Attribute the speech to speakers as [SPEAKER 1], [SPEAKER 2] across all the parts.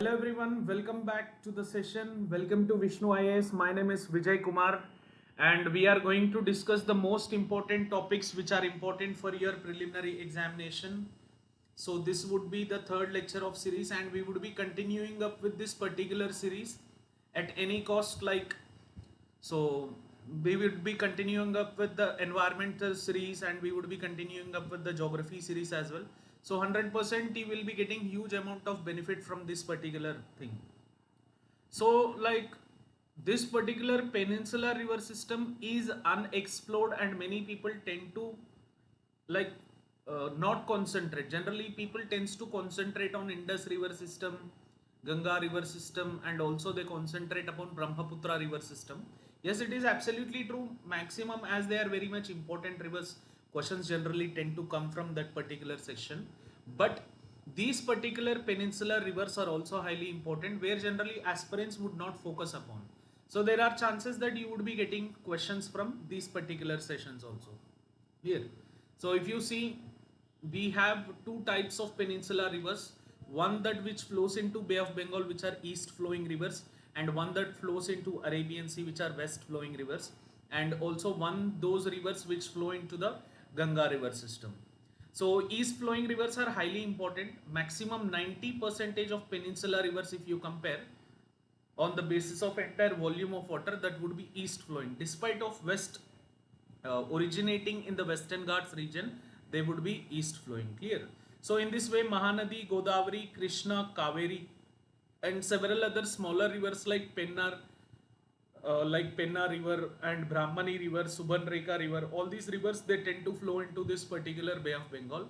[SPEAKER 1] Hello everyone, welcome back to the session. Welcome to Vishnu IAS. My name is Vijay Kumar and we are going to discuss the most important topics which are important for your preliminary examination. So this would be the third lecture of series and we would be continuing up with this particular series at any cost. So we would be continuing up with the environmental series and we would be continuing up with the geography series as well. So 100% you will be getting huge amount of benefit from this particular thing. So this particular peninsular river system is unexplored and many people tend to like not concentrate. Generally people tends to concentrate on Indus river system, Ganga river system, and also they concentrate upon Brahmaputra river system. Yes, it is absolutely true, maximum, as they are very much important rivers, questions generally tend to come from that particular section. But these particular peninsular rivers are also highly important, where generally aspirants would not focus upon. So there are chances that you would be getting questions from these particular sessions also here. So if you see, we have two types of peninsular rivers, one that which flows into Bay of Bengal, which are east flowing rivers, and one that flows into Arabian Sea, which are west flowing rivers, and also one those rivers which flow into the Ganga river system. So east flowing rivers are highly important. Maximum 90 percentage of peninsular rivers, if you compare on the basis of entire volume of water, that would be east flowing. Despite of west originating in the Western Ghats region, they would be east flowing. Clear? So in this way, Mahanadi, Godavari, Krishna, Kaveri, and several other smaller rivers like Penna River and Brahmani River, Subarnrekha River, all these rivers they tend to flow into this particular Bay of Bengal.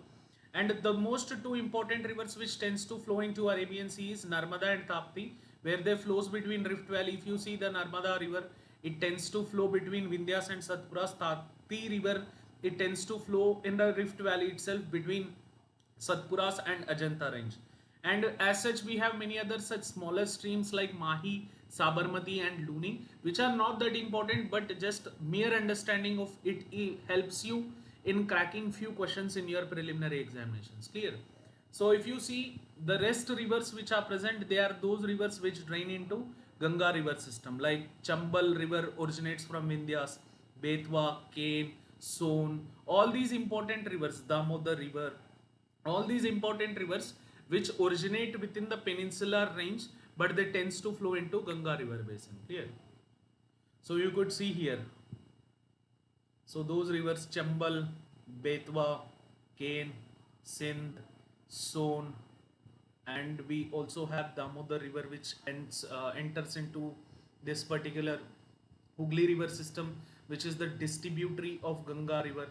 [SPEAKER 1] And the most two important rivers which tends to flow into Arabian Sea is Narmada and Tapti, where they flows between Rift Valley. If you see the Narmada River, it tends to flow between Vindhyas and Satpuras. Tapti River, it tends to flow in the Rift Valley itself between Satpuras and Ajanta range. And as such, we have many other such smaller streams like Mahi, Sabarmati, and Luni, which are not that important, but just mere understanding of it helps you in cracking few questions in your preliminary examinations. Clear? So if you see the rest rivers which are present, they are those rivers which drain into Ganga river system, like Chambal river originates from Vindhyas, Betwa, Ken, Son, all these important rivers, Damodar river, all these important rivers which originate within the peninsular range, but they tends to flow into Ganga river basin. Clear? So you could see here, so those rivers Chambal, Betwa, Ken, Sindh, Son, and we also have Damodar river which enters into this particular Hooghly river system, which is the distributary of Ganga river.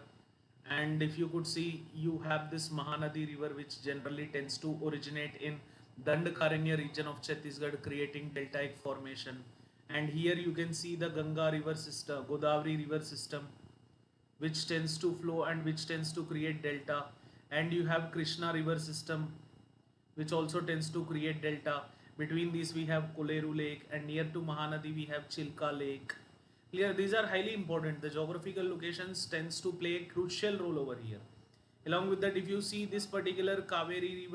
[SPEAKER 1] And if you could see, you have this Mahanadi river which generally tends to originate in Dandakaranya region of Chhattisgarh, creating deltaic formation. And here you can see the Ganga river system, Godavari river system, which tends to flow and which tends to create delta. And you have Krishna river system which also tends to create delta. Between these we have Koleru lake, and near to Mahanadi we have Chilka lake. Clear? These are highly important. The geographical locations tends to play a crucial role over here. Along with that, if you see this particular Kaveri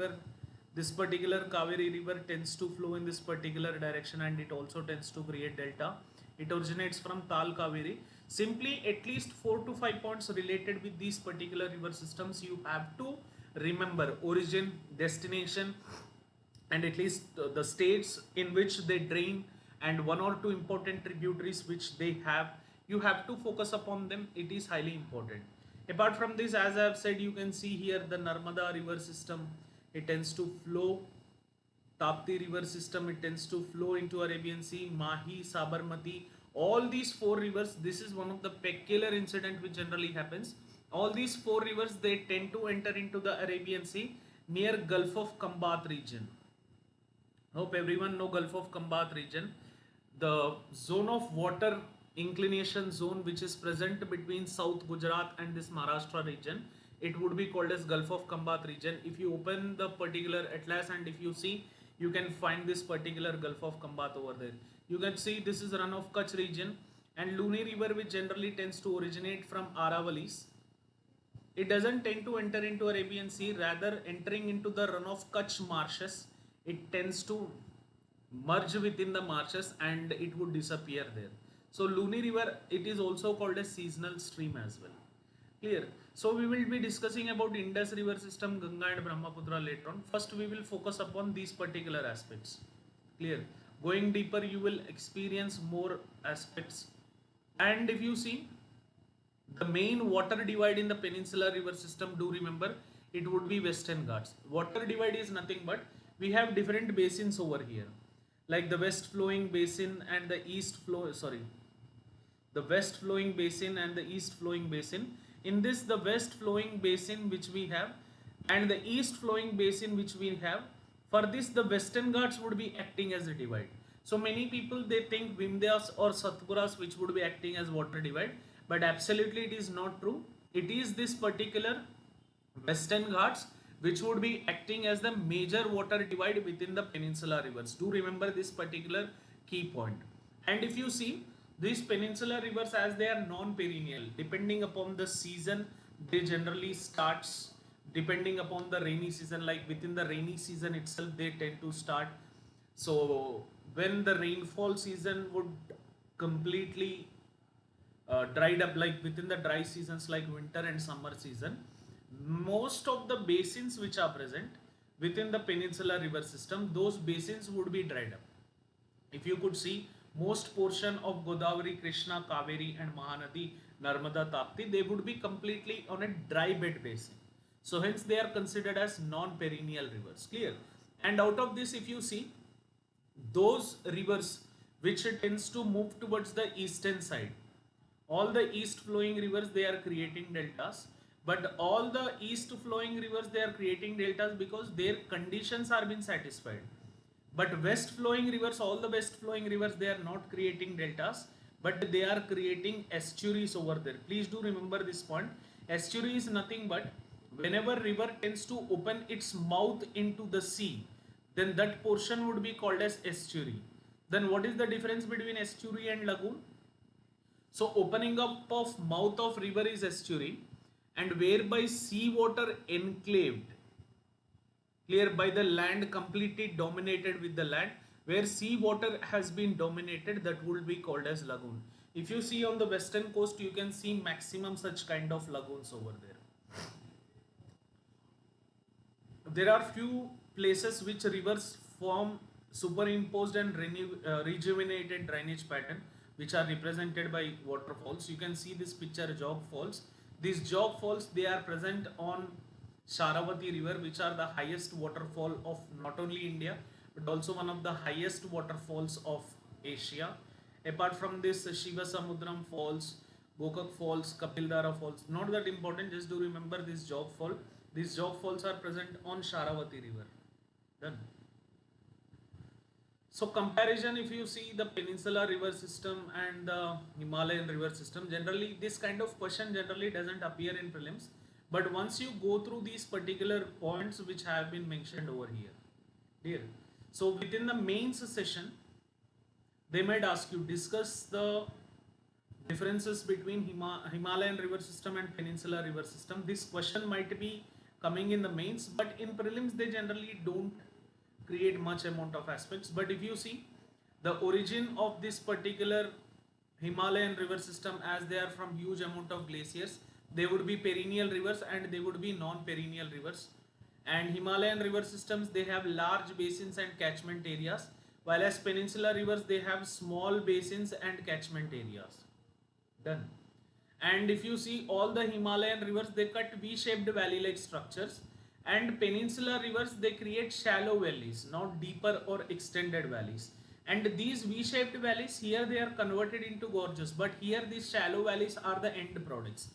[SPEAKER 1] river tends to flow in this particular direction and it also tends to create delta. It originates from Tal Kaveri. Simply at least 4 to 5 points related with these particular river systems you have to remember: origin, destination, and at least the states in which they drain, and one or two important tributaries which they have. You have to focus upon them. It is highly important. Apart from this, as I have said, you can see here the Narmada river system, it tends to flow. Tapti river system, it tends to flow into Arabian Sea. Mahi, Sabarmati, all these four rivers, this is one of the peculiar incident which generally happens. All these four rivers, they tend to enter into the Arabian Sea near Gulf of Kambat region. Hope everyone know Gulf of Kambat region. The zone of water inclination zone which is present between South Gujarat and this Maharashtra region, it would be called as Gulf of Kambat region. If you open the particular atlas and if you see, you can find this particular Gulf of Kambat over there. You can see this is run of Kutch region, and Luni river which generally tends to originate from Aravalis. It doesn't tend to enter into Arabian Sea, rather entering into the run of Kutch marshes. It tends to merge within the marshes and it would disappear there. So Luni River, it is also called a seasonal stream as well. Clear? So we will be discussing about Indus River system, Ganga and Brahmaputra later on. First we will focus upon these particular aspects. Clear? Going deeper you will experience more aspects. And if you see, the main water divide in the peninsular river system, do remember, it would be Western Ghats. Water divide is nothing but we have different basins over here, like the west flowing basin and the east flow, sorry, the west flowing basin and the east flowing basin. In this, the west flowing basin which we have and the east flowing basin which we have, for this the Western Ghats would be acting as a divide. So many people they think Vindhyas or Satpuras which would be acting as water divide, but absolutely it is not true. It is this particular Western Ghats which would be acting as the major water divide within the peninsular rivers. Do remember this particular key point. And if you see, these peninsular rivers, as they are non-perennial, depending upon the season, they generally starts depending upon the rainy season. Like within the rainy season itself, they tend to start. So when the rainfall season would completely dried up, like within the dry seasons like winter and summer season, most of the basins which are present within the peninsular river system, those basins would be dried up. If you could see, most portion of Godavari, Krishna, Kaveri and Mahanadi, Narmada, Tapti, they would be completely on a dry bed basin. So hence they are considered as non-perennial rivers. Clear? And out of this, if you see, those rivers which tends to move towards the eastern side, all the east flowing rivers they are creating deltas, but all the east flowing rivers they are creating deltas because their conditions are being satisfied. But west flowing rivers, all the west flowing rivers, they are not creating deltas, but they are creating estuaries over there. Please do remember this point. Estuary is nothing but whenever river tends to open its mouth into the sea, then that portion would be called as estuary. Then what is the difference between estuary and lagoon? So opening up of mouth of river is estuary, and whereby sea water enclaved, clear, by the land completely dominated with the land, where sea water has been dominated, that would be called as lagoon. If you see on the western coast, you can see maximum such kind of lagoons over there. There are few places which rivers form superimposed and rejuvenated drainage pattern which are represented by waterfalls. You can see this picture, Jog Falls. These Jog Falls, they are present on Sharavati river, which are the highest waterfall of not only India but also one of the highest waterfalls of Asia. Apart from this, Shiva Samudram Falls, Gokak Falls, Kapildara Falls, not that important, just do remember this Jog Fall. These Jog Falls are present on Sharavati river. Done. So comparison, if you see the peninsular river system and the Himalayan river system, generally this kind of question generally doesn't appear in prelims. But once you go through these particular points which have been mentioned over here. So within the mains session, they might ask you discuss the differences between Himalayan river system and peninsular river system. This question might be coming in the mains, but in prelims they generally don't create much amount of aspects. But if you see the origin of this particular Himalayan river system, as they are from huge amount of glaciers, they would be perennial rivers and they would be non-perennial rivers. And Himalayan river systems, they have large basins and catchment areas, while as peninsular rivers they have small basins and catchment areas. Done. And if you see, all the Himalayan rivers they cut V-shaped valley-like structures, and peninsular rivers they create shallow valleys, not deeper or extended valleys. And these V-shaped valleys here they are converted into gorges, but here these shallow valleys are the end products.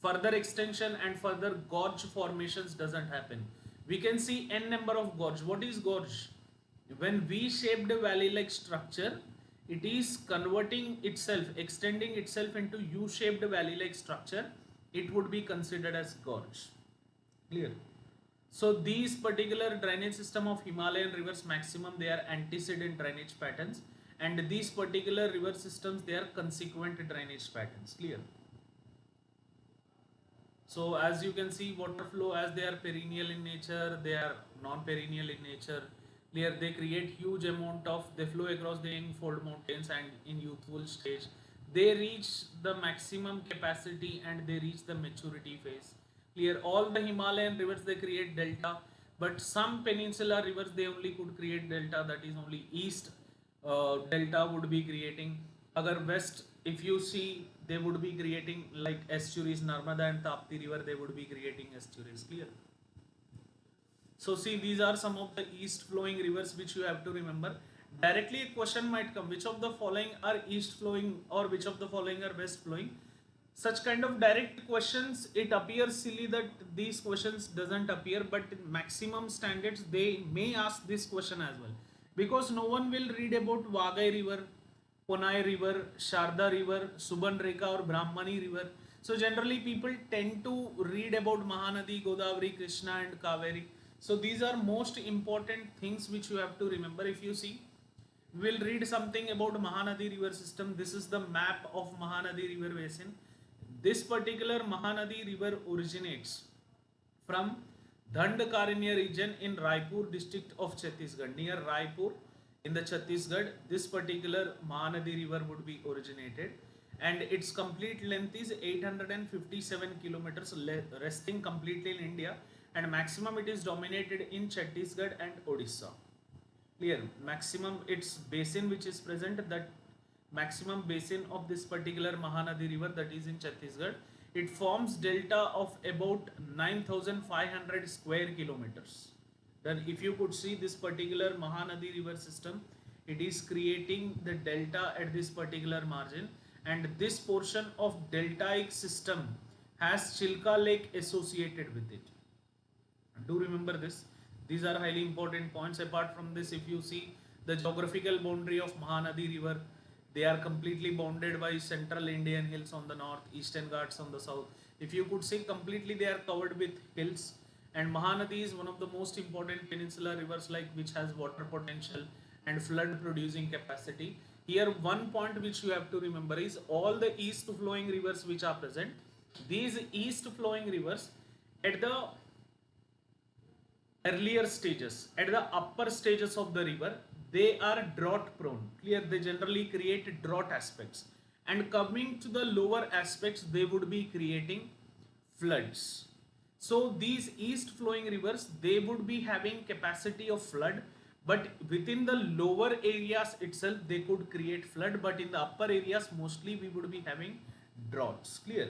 [SPEAKER 1] Further extension and further gorge formations doesn't happen. We can see n number of gorge. What is gorge? When V-shaped valley-like structure, it is converting itself, extending itself into U-shaped valley-like structure, it would be considered as gorge. Clear? So these particular drainage system of Himalayan rivers, maximum they are antecedent drainage patterns, and these particular river systems they are consequent drainage patterns. Clear? So as you can see, water flow, as they are perennial in nature, they are non-perennial in nature. Clear, they create huge amount of, they flow across the fold mountains, and in youthful stage they reach the maximum capacity and they reach the maturity phase. Clear, all the Himalayan rivers they create delta, but some peninsular rivers they only could create delta, that is only east delta would be creating. Agar west, if you see, they would be creating like estuaries, Narmada and Tapti river, they would be creating estuaries. Clear. So see, these are some of the east flowing rivers which you have to remember. Directly a question might come, which of the following are east flowing or which of the following are west flowing? Such kind of direct questions, it appears silly that these questions doesn't appear, but in maximum standards they may ask this question as well. Because no one will read about Vagai river, Ponai river, Sharda river, Subanreka or Brahmani river. So generally people tend to read about Mahanadi, Godavari, Krishna and Kaveri. So these are most important things which you have to remember. If you see, we will read something about Mahanadi river system. This is the map of Mahanadi river basin. This particular Mahanadi river originates from Dandkaranya region in Raipur district of Chhattisgarh. Near Raipur in the Chhattisgarh, this particular Mahanadi river would be originated, and its complete length is 857 kilometers, resting completely in India, and maximum it is dominated in Chhattisgarh and Odisha. Clear, maximum its basin which is present, that maximum basin of this particular Mahanadi river, that is in Chhattisgarh, it forms delta of about 9,500 square kilometers. Then if you could see this particular Mahanadi river system, it is creating the delta at this particular margin, and this portion of deltaic system has Chilka Lake associated with it. Do remember this. These are highly important points. Apart from this, if you see the geographical boundary of Mahanadi river, they are completely bounded by central Indian hills on the north, eastern Ghats on the south. If you could see, completely they are covered with hills, and Mahanadi is one of the most important peninsular rivers, like which has water potential and flood producing capacity. Here one point which you have to remember is all the east flowing rivers which are present, these east flowing rivers at the earlier stages, at the upper stages of the river, they are drought prone. Clear, they generally create drought aspects, and coming to the lower aspects they would be creating floods. So these east flowing rivers, they would be having capacity of flood, but within the lower areas itself they could create flood, but in the upper areas mostly we would be having droughts. Clear.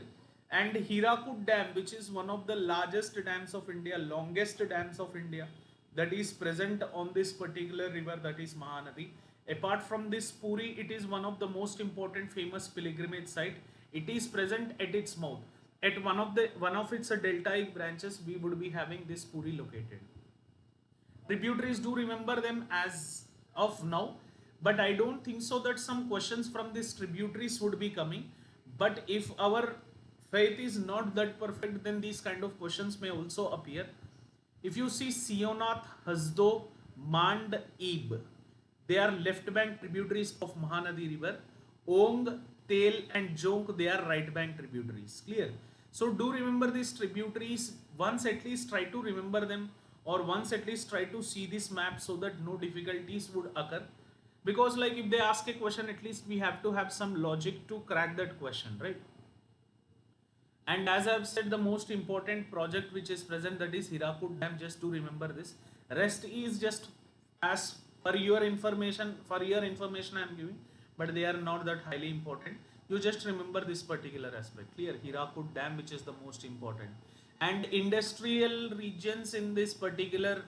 [SPEAKER 1] And Hirakud Dam, which is one of the largest dams of India, longest dams of India, that is present on this particular river, that is Mahanadi. Apart from this, Puri, it is one of the most important famous pilgrimage site. It is present at its mouth. At one of its deltaic branches, we would be having this Puri located. Tributaries, do remember them as of now, but I don't think so that some questions from these tributaries would be coming. But if our faith is not that perfect, then these kind of questions may also appear. If you see Sionath, Hasdo, Mand, Ib, they are left bank tributaries of Mahanadi river. Ong, Tel and Jonk, they are right bank tributaries. Clear? So do remember these tributaries. Once at least try to remember them, or once at least try to see this map so that no difficulties would occur. Because like if they ask a question, at least we have to have some logic to crack that question, right? And as I've said, the most important project which is present, that is Hirakud Dam. Just to remember this. Rest is just as for your information. I am giving, but they are not that highly important. You just remember this particular aspect. Clear? Hirakud Dam, which is the most important. And industrial regions in this particular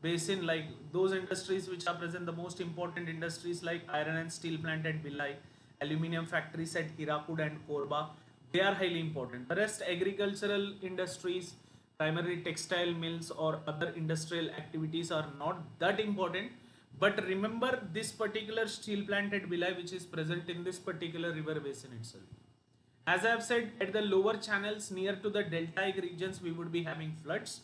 [SPEAKER 1] basin, like those industries which are present, the most important industries like iron and steel plant at Bhilai, aluminium factories at Hirakud and Korba, they are highly important. The rest, agricultural industries, primarily textile mills or other industrial activities, are not that important. But remember this particular steel plant at Bhilai, which is present in this particular river basin itself. As I have said, at the lower channels near to the deltaic regions, we would be having floods,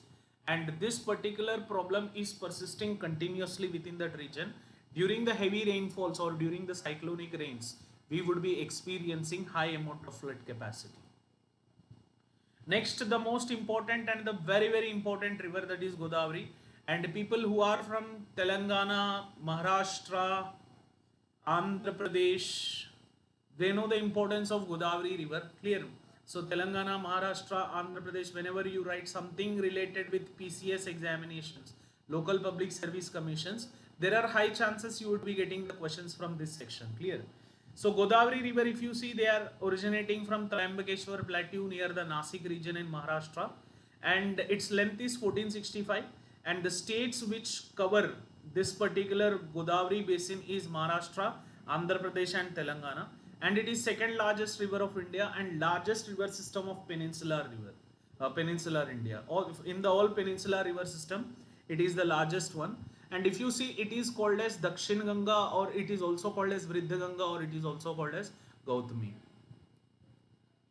[SPEAKER 1] and this particular problem is persisting continuously within that region. During the heavy rainfalls or during the cyclonic rains, we would be experiencing high amount of flood capacity. Next, the most important and the very important river, that is Godavari. And people who are from Telangana, Maharashtra, Andhra Pradesh, they know the importance of Godavari River. Clear? So Telangana, Maharashtra, Andhra Pradesh, whenever you write something related with PCS examinations, local public service commissions, there are high chances you would be getting the questions from this section. Clear? So Godavari River, if you see, they are originating from Triambakeshwar Plateau near the Nasik region in Maharashtra, and its length is 1465, and the states which cover this particular Godavari basin is Maharashtra, Andhra Pradesh and Telangana, and it is second largest river of India and largest river system of peninsular India. In the all peninsular river system, it is the largest one. And if you see, it is called as Dakshin Ganga, or it is also called as Vriddha Ganga, or it is also called as Gautami.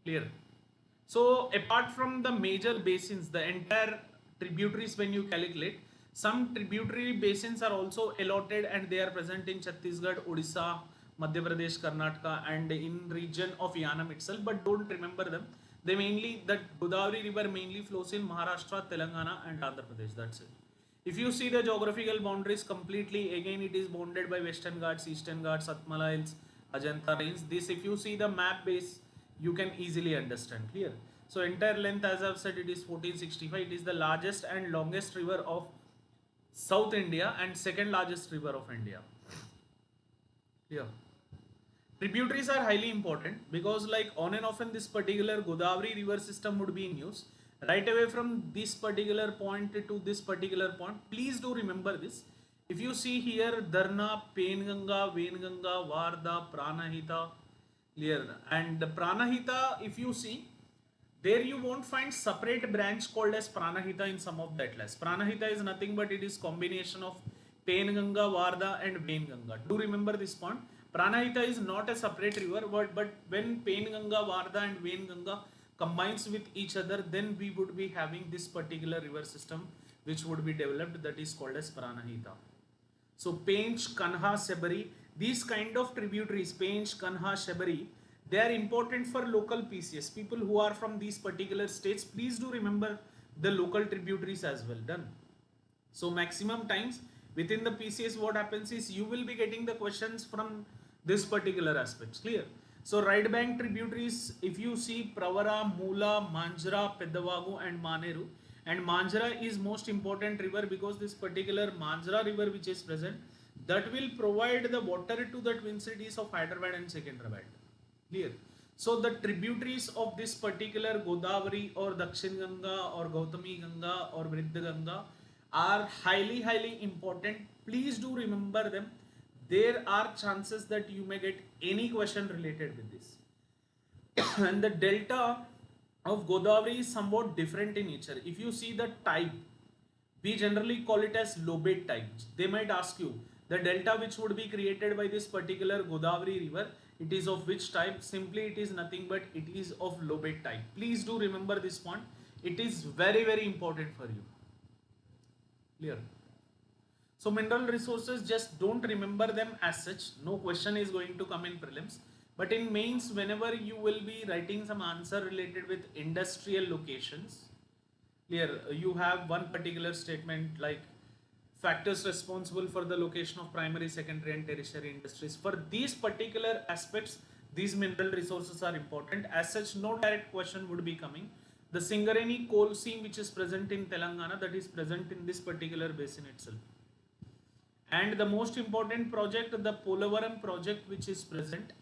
[SPEAKER 1] Clear? So apart from the major basins, the entire tributaries, when you calculate, some tributary basins are also allotted and they are present in Chhattisgarh, Odisha, Madhya Pradesh, Karnataka, and in region of Yanam itself. But don't remember them. They mainly, that Godavari river mainly flows in Maharashtra, Telangana, and Andhra Pradesh. That's it. If you see the geographical boundaries completely, again it is bounded by Western Ghats, Eastern Ghats, Satmala Hills, Ajanta Range. This, if you see the map base, you can easily understand. Clear? So entire length, as I've said, it is 1465. It is the largest and longest river of South India and second largest river of India. Clear? Tributaries are highly important because, like, on and often this particular Godavari river system would be in use. Right away from this particular point to this particular point, please do remember this. If you see here, Dharna, Penganga, Venganga, Varda, Pranahita, clear. And the Pranahita, if you see, there you won't find separate branch called as Pranahita in some of the atlas. Pranahita is nothing but it is combination of Penganga, Varda and Venganga. Do remember this point. Pranahita is not a separate river, but when Penganga, Varda and Venganga combines with each other, then we would be having this particular river system which would be developed, that is called as Pranahita. So Pench, Kanha, Sebari, these kind of tributaries, Pench, Kanha, Sebari, they are important for local PCS. People who are from these particular states, please do remember the local tributaries as well. Done. So maximum times within the PCS, what happens is you will be getting the questions from this particular aspects. Clear? So right bank tributaries, if you see Pravara, Mula, Manjra, Pedavagu and Maneru, and Manjra is most important river because this particular Manjra river which is present, that will provide the water to the twin cities of Hyderabad and Secunderabad. Clear? So the tributaries of this particular Godavari or Dakshin Ganga or Gautami Ganga or Vriddha Ganga are highly important. Please do remember them. There are chances that you may get any question related with this. And the delta of Godavari is somewhat different in nature. If you see the type, we generally call it as lobate type. They might ask you the delta which would be created by this particular Godavari river, it is of which type? Simply it is nothing but it is of lobate type. Please do remember this point. It is very important for you. Clear? So mineral resources, just don't remember them as such. No question is going to come in prelims. But in mains, whenever you will be writing some answer related with industrial locations, clear, you have one particular statement like factors responsible for the location of primary, secondary and tertiary industries. For these particular aspects, these mineral resources are important. As such, no direct question would be coming. The Singareni coal seam which is present in Telangana, that is present in this particular basin itself. And the most important project, the Polavaram project which is present,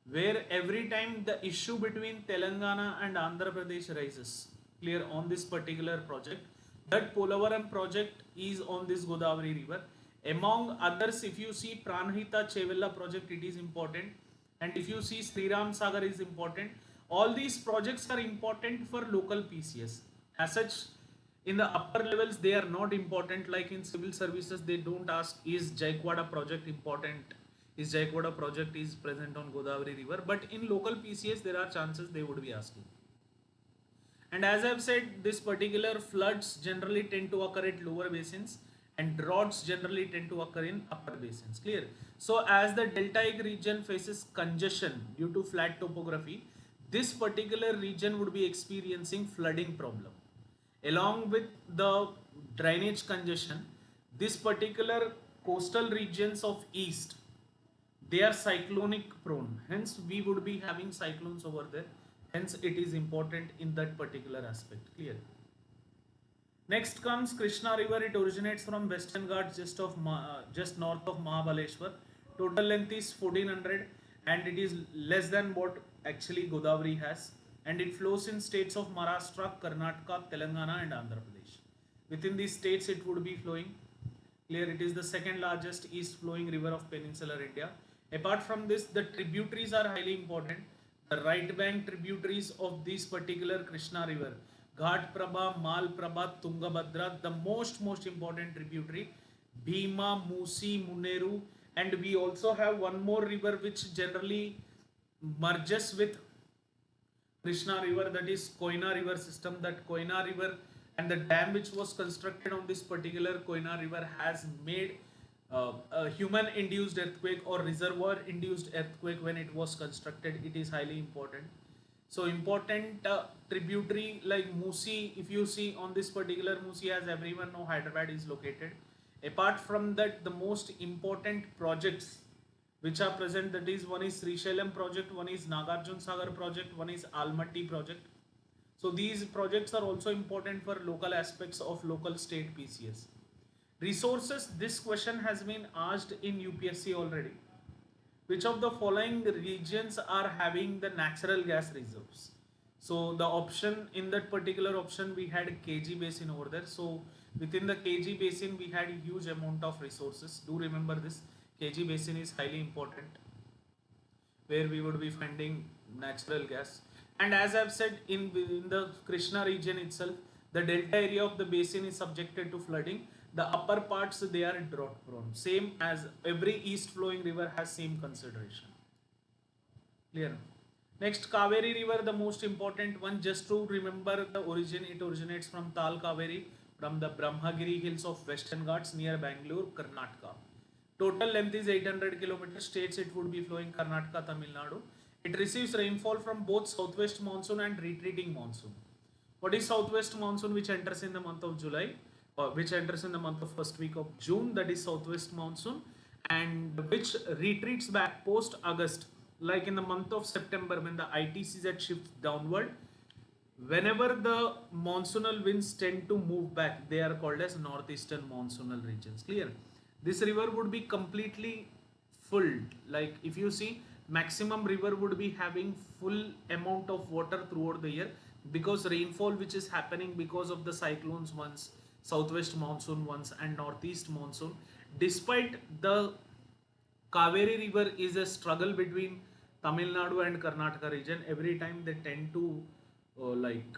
[SPEAKER 1] where every time the issue between Telangana and Andhra Pradesh rises, clear, on this particular project, that Polavaram project is on this Godavari river. Among others, if you see Pranahita Chevella project, it is important. And if you see Sriram Sagar is important. All these projects are important for local PCS. As such, in the upper levels, they are not important. Like in civil services, they don't ask, is Jaikwada project important? Is Jaikwada project is present on Godavari river? But in local PCS, there are chances they would be asking. And as I've said, this particular floods generally tend to occur at lower basins and droughts generally tend to occur in upper basins. Clear? So as the deltaic region faces congestion due to flat topography, this particular region would be experiencing flooding problem. Along with the drainage congestion, this particular coastal regions of east, they are cyclonic prone, hence we would be having cyclones over there, hence it is important in that particular aspect. Clear? Next comes Krishna river. It originates from western ghats just north of Mahabaleshwar. Total length is 1400 and it is less than what actually Godavari has, and it flows in states of Maharashtra, Karnataka, Telangana and Andhra Pradesh. Within these states it would be flowing. Clear? It is the second largest east flowing river of peninsular India. Apart from this, the tributaries are highly important. The right bank tributaries of this particular Krishna river, Ghat Prabha, Mal Prabha, Tungabhadra, the most important tributary, Bhima, Musi, Muneru, and we also have one more river which generally merges with Krishna river, that is Koyna river system. That Koyna river and the dam which was constructed on this particular Koyna river has made a human induced earthquake or reservoir induced earthquake when it was constructed. It is highly important. So important tributary like Musi, if you see on this particular Musi, as everyone know, Hyderabad is located. Apart from that, the most important projects which are present, that is, one is Srisailam project, one is Nagarjuna Sagar project, one is Almaty project. So these projects are also important for local aspects of local state PCS. Resources, this question has been asked in UPSC already. Which of the following regions are having the natural gas reserves? So the option, in that particular option we had KG basin over there. So within the KG basin we had a huge amount of resources. Do remember this, KG basin is highly important, where we would be finding natural gas. And as I've said, in the Krishna region itself, the delta area of the basin is subjected to flooding. The upper parts, they are drought prone, same as every east flowing river has same consideration. Clear? Next, Kaveri river, the most important one. Just to remember the origin, it originates from Tal Kaveri, from the Brahmagiri hills of Western Ghats near Bangalore, Karnataka. Total length is 800 kilometers. States it would be flowing Karnataka, Tamil Nadu. It receives rainfall from both southwest monsoon and retreating monsoon. What is southwest monsoon, which enters in the month of July, or which enters in the month of first week of June? That is southwest monsoon, and which retreats back post August, like in the month of September when the ITCZ shifts downward. Whenever the monsoonal winds tend to move back, they are called as northeastern monsoonal regions. Clear? This river would be completely full. Like if you see, maximum river would be having full amount of water throughout the year, because rainfall which is happening because of the cyclones once, southwest monsoon once and northeast monsoon. Despite the Kaveri river is a struggle between Tamil Nadu and Karnataka region, every time they tend to like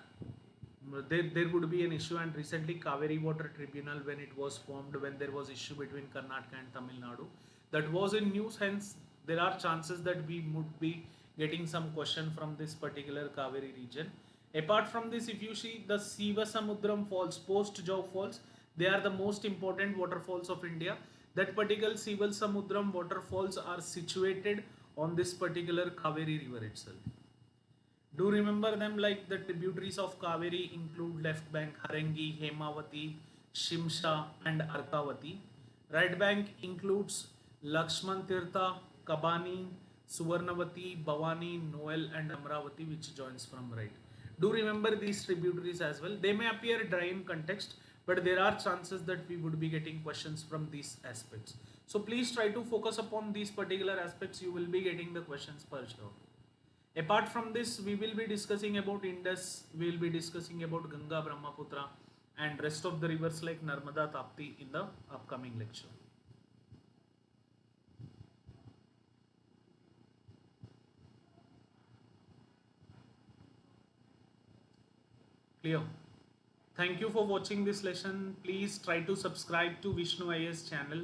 [SPEAKER 1] there would be an issue. And recently Kaveri Water Tribunal, when it was formed, when there was issue between Karnataka and Tamil Nadu, that was in news. Hence there are chances that we would be getting some question from this particular Kaveri region. Apart from this, if you see the Sivasamudram falls, post Jog falls, they are the most important waterfalls of India. That particular Sivasamudram waterfalls are situated on this particular Kaveri river itself. Do remember them, like the tributaries of Kaveri include left bank Harangi, Hemavati, Shimsha and Arkavati. Right bank includes Lakshman Tirtha, Kabani, Suvarnavati, Bhavani, Noel and Amravati, which joins from right. Do remember these tributaries as well. They may appear dry in context, but there are chances that we would be getting questions from these aspects. So please try to focus upon these particular aspects. You will be getting the questions per sure. Apart from this, we will be discussing about Indus, we will be discussing about Ganga, Brahmaputra and rest of the rivers like Narmada, Tapti in the upcoming lecture. Clear? Thank you for watching this lesson. Please try to subscribe to Vishnu IAS channel,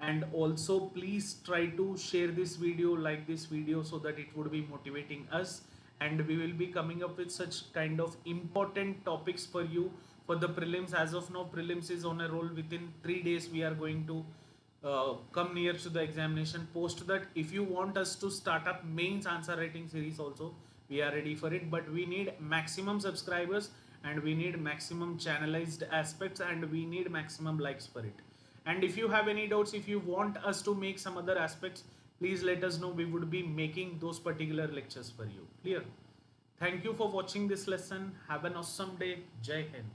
[SPEAKER 1] and also please try to share this video, like this video, so that it would be motivating us, and we will be coming up with such kind of important topics for you for the prelims. As of now, prelims is on a roll. Within 3 days we are going to come near to the examination. Post that, if you want us to start up mains answer writing series also, we are ready for it, but we need maximum subscribers and we need maximum channelized aspects, and we need maximum likes for it. And if you have any doubts, if you want us to make some other aspects, please let us know. We would be making those particular lectures for you. Clear? Thank you for watching this lesson. Have an awesome day. Jai Hind.